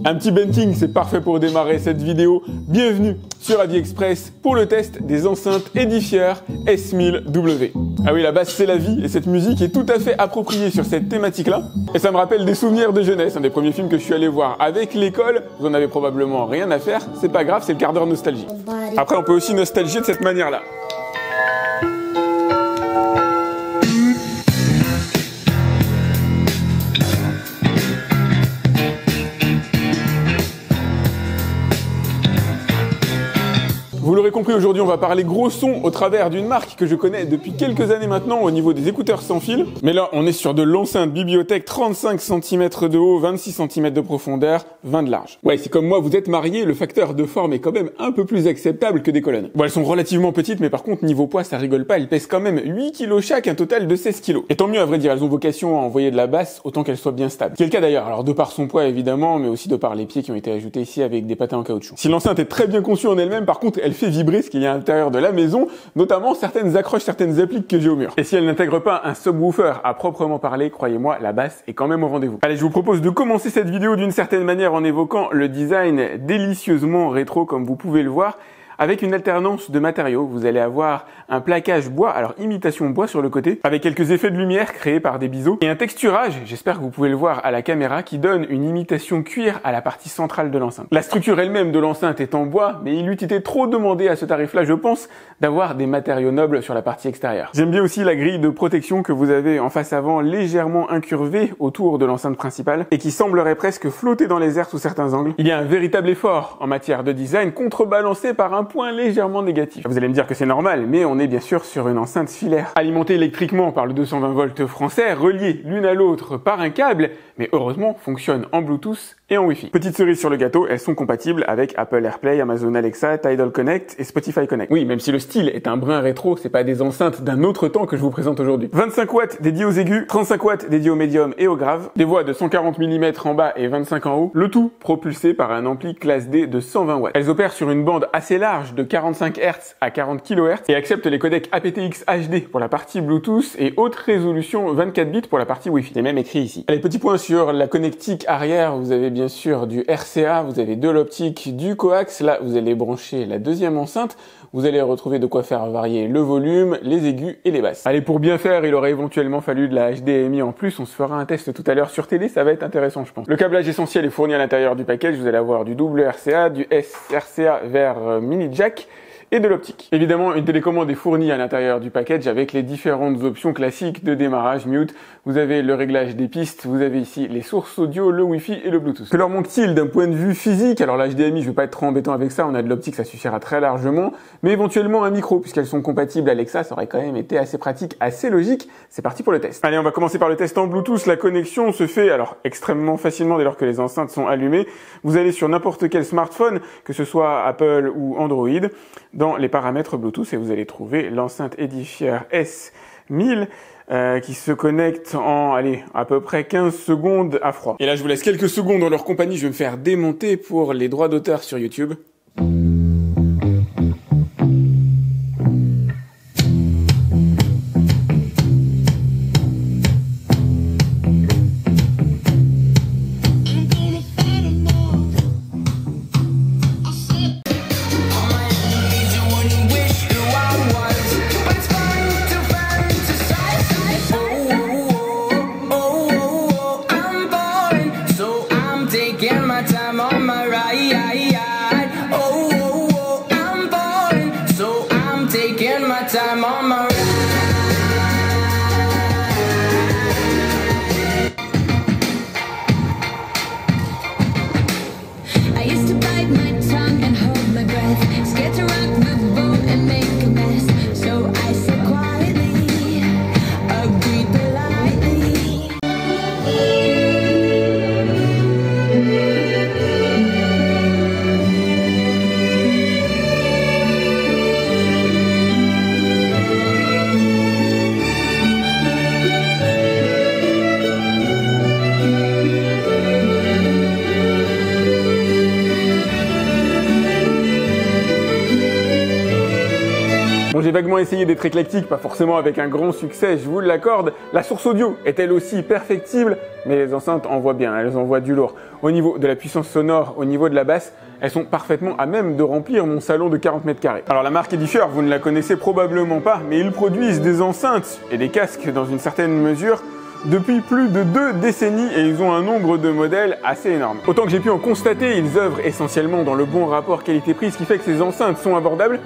Un petit benching, c'est parfait pour démarrer cette vidéo. Bienvenue sur AviExpress pour le test des enceintes Edifier S1000W. Ah oui, la basse c'est la vie et cette musique est tout à fait appropriée sur cette thématique-là. Et ça me rappelle des souvenirs de jeunesse, un des premiers films que je suis allé voir avec l'école. Vous en avez probablement rien à faire, c'est pas grave, c'est le quart d'heure nostalgie. Après, on peut aussi nostalgier de cette manière-là. Vous l'aurez compris, aujourd'hui on va parler gros son au travers d'une marque que je connais depuis quelques années maintenant au niveau des écouteurs sans fil. Mais là on est sur de l'enceinte bibliothèque 35 cm de haut, 26 cm de profondeur, 20 de large. Ouais, si comme moi vous êtes marié, le facteur de forme est quand même un peu plus acceptable que des colonnes. Bon, elles sont relativement petites mais par contre niveau poids ça rigole pas, elles pèsent quand même 8 kg chaque, un total de 16 kg. Et tant mieux à vrai dire, elles ont vocation à envoyer de la basse autant qu'elles soient bien stables. C'est le cas d'ailleurs, alors de par son poids évidemment, mais aussi de par les pieds qui ont été ajoutés ici avec des patins en caoutchouc. Si l'enceinte est très bien conçue en elle-même, par contre elle fait vibrer ce qu'il y a à l'intérieur de la maison, notamment certaines accroches, certaines appliques que j'ai au mur. Et si elle n'intègre pas un subwoofer à proprement parler, croyez-moi, la basse est quand même au rendez-vous. Allez, je vous propose de commencer cette vidéo d'une certaine manière en évoquant le design délicieusement rétro comme vous pouvez le voir, avec une alternance de matériaux. Vous allez avoir un plaquage bois, alors imitation bois sur le côté, avec quelques effets de lumière créés par des biseaux, et un texturage, j'espère que vous pouvez le voir à la caméra, qui donne une imitation cuir à la partie centrale de l'enceinte. La structure elle-même de l'enceinte est en bois, mais il eût été trop demandé à ce tarif-là, je pense, d'avoir des matériaux nobles sur la partie extérieure. J'aime bien aussi la grille de protection que vous avez en face avant, légèrement incurvée autour de l'enceinte principale, et qui semblerait presque flotter dans les airs sous certains angles. Il y a un véritable effort en matière de design, contrebalancé par un point légèrement négatif. Vous allez me dire que c'est normal, mais on est bien sûr sur une enceinte filaire, alimentée électriquement par le 220 volts français, reliée l'une à l'autre par un câble, mais heureusement fonctionne en Bluetooth et en Wi-Fi. Petite cerise sur le gâteau, elles sont compatibles avec Apple AirPlay, Amazon Alexa, Tidal Connect et Spotify Connect. Oui, même si le style est un brin rétro, c'est pas des enceintes d'un autre temps que je vous présente aujourd'hui. 25 watts dédiés aux aigus, 35 watts dédiés aux médiums et aux graves, des voix de 140 mm en bas et 25 en haut, le tout propulsé par un ampli classe D de 120 watts. Elles opèrent sur une bande assez large de 45 Hz à 40 kHz et acceptent les codecs aptX HD pour la partie Bluetooth et haute résolution 24 bits pour la partie Wi-Fi. C'est même écrit ici. Allez, petit point sur la connectique arrière, vous avez bien sûr du RCA, vous avez de l'optique, du coax. Là, vous allez brancher la deuxième enceinte. Vous allez retrouver de quoi faire varier le volume, les aigus et les basses. Allez, pour bien faire, il aurait éventuellement fallu de la HDMI en plus. On se fera un test tout à l'heure sur télé, ça va être intéressant, je pense. Le câblage essentiel est fourni à l'intérieur du package. Vous allez avoir du double RCA, du SRCA vers mini jack, et de l'optique. Évidemment, une télécommande est fournie à l'intérieur du package avec les différentes options classiques de démarrage, mute. Vous avez le réglage des pistes, vous avez ici les sources audio, le Wi-Fi et le Bluetooth. Que leur manque-t-il d'un point de vue physique? Alors la HDMI, je vais pas être trop embêtant avec ça, on a de l'optique, ça suffira très largement, mais éventuellement un micro, puisqu'elles sont compatibles Alexa, ça aurait quand même été assez pratique, assez logique. C'est parti pour le test. Allez, on va commencer par le test en Bluetooth. La connexion se fait alors extrêmement facilement dès lors que les enceintes sont allumées. Vous allez sur n'importe quel smartphone, que ce soit Apple ou Android, dans les paramètres Bluetooth et vous allez trouver l'enceinte Edifier S1000 qui se connecte en, allez, à peu près 15 secondes à froid. Et là, je vous laisse quelques secondes en leur compagnie, je vais me faire démonter pour les droits d'auteur sur YouTube. Taking my time on my ride. vaguement essayé d'être éclectique, pas forcément avec un grand succès, je vous l'accorde. La source audio est elle aussi perfectible, mais les enceintes envoient bien, elles envoient du lourd. Au niveau de la puissance sonore, au niveau de la basse, elles sont parfaitement à même de remplir mon salon de 40 mètres carrés. Alors la marque Edifier, vous ne la connaissez probablement pas, mais ils produisent des enceintes et des casques dans une certaine mesure depuis plus de 2 décennies et ils ont un nombre de modèles assez énorme. Autant que j'ai pu en constater, ils œuvrent essentiellement dans le bon rapport qualité-prix, ce qui fait que ces enceintes sont abordables.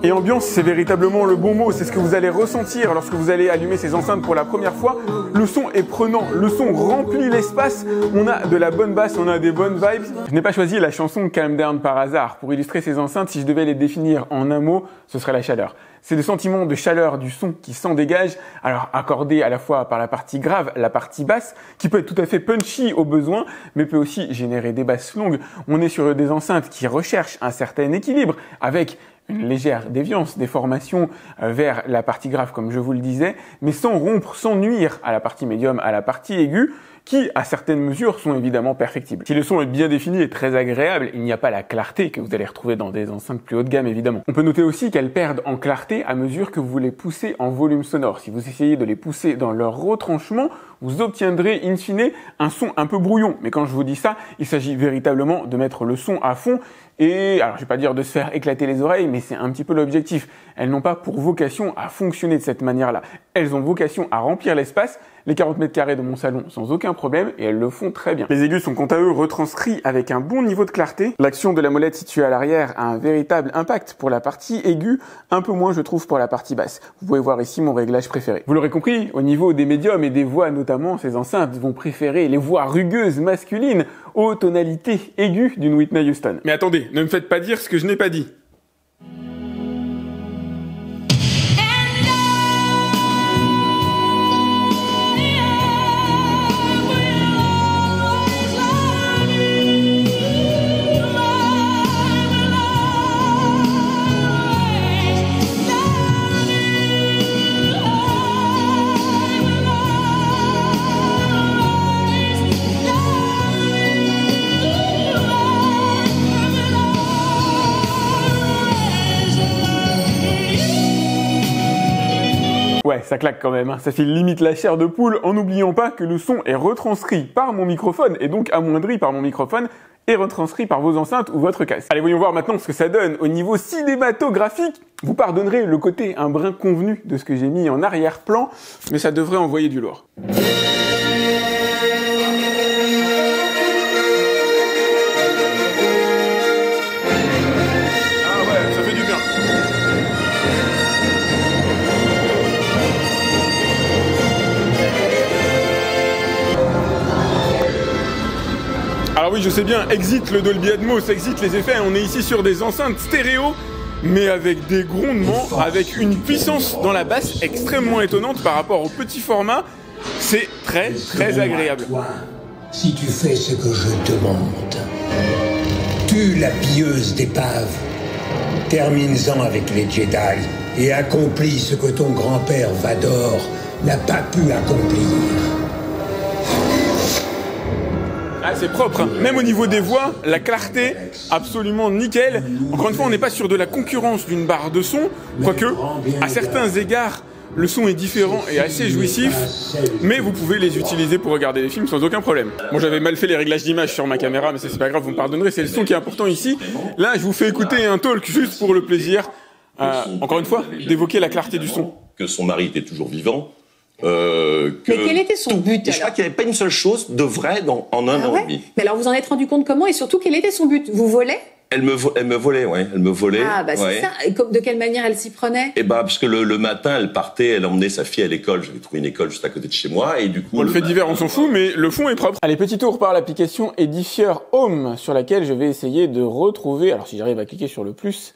Et ambiance, c'est véritablement le bon mot, c'est ce que vous allez ressentir lorsque vous allez allumer ces enceintes pour la première fois. Le son est prenant, le son remplit l'espace, on a de la bonne basse, on a des bonnes vibes. Je n'ai pas choisi la chanson Calm Down par hasard. Pour illustrer ces enceintes, si je devais les définir en un mot, ce serait la chaleur. C'est le sentiment de chaleur du son qui s'en dégage, alors accordé à la fois par la partie grave, la partie basse, qui peut être tout à fait punchy au besoin, mais peut aussi générer des basses longues. On est sur des enceintes qui recherchent un certain équilibre, avec une légère déviance, déformation vers la partie grave, comme je vous le disais, mais sans rompre, sans nuire à la partie médium, à la partie aiguë, qui, à certaines mesures, sont évidemment perfectibles. Si le son est bien défini et très agréable, il n'y a pas la clarté que vous allez retrouver dans des enceintes plus haut de gamme, évidemment. On peut noter aussi qu'elles perdent en clarté à mesure que vous les poussez en volume sonore. Si vous essayez de les pousser dans leur retranchement, vous obtiendrez in fine un son un peu brouillon. Mais quand je vous dis ça, il s'agit véritablement de mettre le son à fond et, alors je vais pas dire de se faire éclater les oreilles, mais c'est un petit peu l'objectif. Elles n'ont pas pour vocation à fonctionner de cette manière-là. Elles ont vocation à remplir l'espace, les 40 mètres carrés de mon salon sans aucun problème, et elles le font très bien. Les aigus sont quant à eux retranscrits avec un bon niveau de clarté. L'action de la molette située à l'arrière a un véritable impact pour la partie aiguë, un peu moins je trouve pour la partie basse. Vous pouvez voir ici mon réglage préféré. Vous l'aurez compris, au niveau des médiums et des voix notamment, ces enceintes vont préférer les voix rugueuses masculines aux tonalités aiguës d'une Whitney Houston. Mais attendez, ne me faites pas dire ce que je n'ai pas dit. Ouais, ça claque quand même, hein. Ça file limite la chair de poule en n'oubliant pas que le son est retranscrit par mon microphone et donc amoindri par mon microphone et retranscrit par vos enceintes ou votre casque. Allez, voyons voir maintenant ce que ça donne au niveau cinématographique. Vous pardonnerez le côté un brin convenu de ce que j'ai mis en arrière-plan, mais ça devrait envoyer du lourd. Alors oui, je sais bien, exit le Dolby Atmos, exit les effets, on est ici sur des enceintes stéréo, mais avec des grondements, avec une puissance dans la basse extrêmement étonnante par rapport au petit format. C'est très, très agréable. Si tu fais ce que je demande, tue la pilleuse d'épave, termine-en avec les Jedi et accomplis ce que ton grand-père Vador n'a pas pu accomplir. Ah, c'est propre, hein. Même au niveau des voix, la clarté, absolument nickel. Encore une fois, on n'est pas sur de la concurrence d'une barre de son, quoique, à certains égards, le son est différent et assez jouissif, mais vous pouvez les utiliser pour regarder des films sans aucun problème. Bon, j'avais mal fait les réglages d'image sur ma caméra, mais ça c'est pas grave, vous me pardonnerez, c'est le son qui est important ici. Là, je vous fais écouter un talk juste pour le plaisir, encore une fois, d'évoquer la clarté du son. Que son mari était toujours vivant. Mais quel était son but alors ? Je crois qu'il n'y avait pas une seule chose de vrai en un an et demi. Mais alors vous en êtes rendu compte comment et surtout quel était son but ? Vous volez ? Elle me volait, ouais. Elle me volait. Ah bah c'est ça. Et de quelle manière elle s'y prenait ? Et bah parce que le matin elle partait, elle emmenait sa fille à l'école. J'avais trouvé une école juste à côté de chez moi et du coup. Bon, le fait divers on s'en fout, mais le fond est propre. Allez, petit tour par l'application Edifier Home sur laquelle je vais essayer de retrouver. Alors si j'arrive à cliquer sur le plus.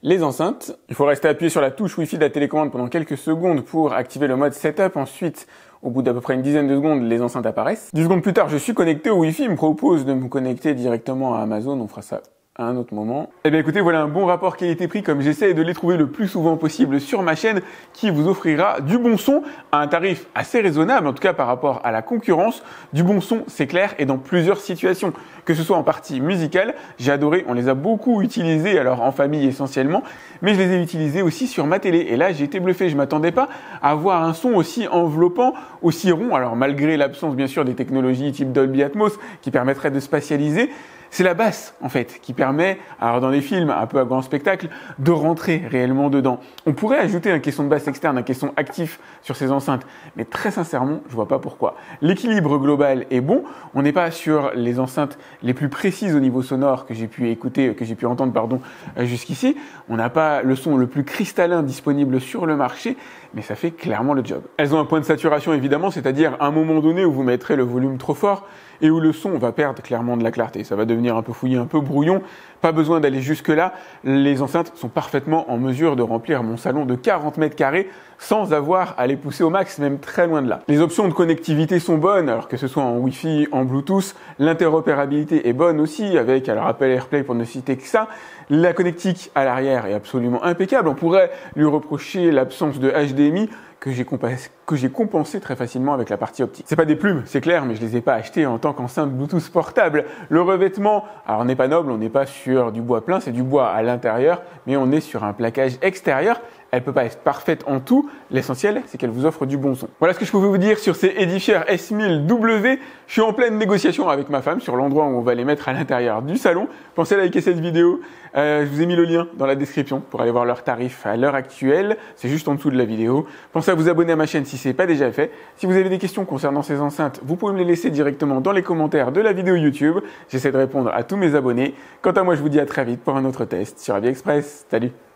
Les enceintes. Il faut rester appuyé sur la touche Wi-Fi de la télécommande pendant quelques secondes pour activer le mode Setup. Ensuite, au bout d'à peu près une dizaine de secondes, les enceintes apparaissent. 10 secondes plus tard, je suis connecté au Wi-Fi. Il me propose de me connecter directement à Amazon. On fera ça à un autre moment. Eh bien écoutez, voilà un bon rapport qualité-prix comme j'essaie de les trouver le plus souvent possible sur ma chaîne qui vous offrira du bon son à un tarif assez raisonnable, en tout cas par rapport à la concurrence. Du bon son, c'est clair, et dans plusieurs situations. Que ce soit en partie musicale, j'ai adoré, on les a beaucoup utilisés, alors en famille essentiellement, mais je les ai utilisés aussi sur ma télé. Et là, j'ai été bluffé, je m'attendais pas à avoir un son aussi enveloppant, aussi rond, alors malgré l'absence bien sûr des technologies type Dolby Atmos qui permettraient de spatialiser. C'est la basse, en fait, qui permet, alors dans les films, un peu à grand spectacle, de rentrer réellement dedans. On pourrait ajouter un caisson de basse externe, un caisson actif sur ces enceintes, mais très sincèrement, je vois pas pourquoi. L'équilibre global est bon, on n'est pas sur les enceintes les plus précises au niveau sonore que j'ai pu écouter, que j'ai pu entendre, jusqu'ici. On n'a pas le son le plus cristallin disponible sur le marché, mais ça fait clairement le job. Elles ont un point de saturation évidemment, c'est-à-dire un moment donné où vous mettrez le volume trop fort et où le son va perdre clairement de la clarté. Ça va devenir un peu fouillé, un peu brouillon. Pas besoin d'aller jusque-là. Les enceintes sont parfaitement en mesure de remplir mon salon de 40 mètres carrés sans avoir à les pousser au max, même très loin de là. Les options de connectivité sont bonnes, alors que ce soit en Wi-Fi, en Bluetooth. L'interopérabilité est bonne aussi, avec alors Apple AirPlay pour ne citer que ça. La connectique à l'arrière est absolument impeccable. On pourrait lui reprocher l'absence de HDMI, que j'ai compensé très facilement avec la partie optique. C'est pas des plumes, c'est clair, mais je les ai pas achetées en tant qu'enceinte Bluetooth portable. Le revêtement, alors n'est pas noble, on n'est pas sur du bois plein, c'est du bois à l'intérieur, mais on est sur un plaquage extérieur. Elle peut pas être parfaite en tout. L'essentiel, c'est qu'elle vous offre du bon son. Voilà ce que je pouvais vous dire sur ces Edifier S1000W. Je suis en pleine négociation avec ma femme sur l'endroit où on va les mettre à l'intérieur du salon. Pensez à liker cette vidéo. Je vous ai mis le lien dans la description pour aller voir leurs tarifs à l'heure actuelle. C'est juste en dessous de la vidéo. Pensez à vous abonner à ma chaîne si ce n'est pas déjà fait. Si vous avez des questions concernant ces enceintes, vous pouvez me les laisser directement dans les commentaires de la vidéo YouTube. J'essaie de répondre à tous mes abonnés. Quant à moi, je vous dis à très vite pour un autre test sur AviExpress. Salut!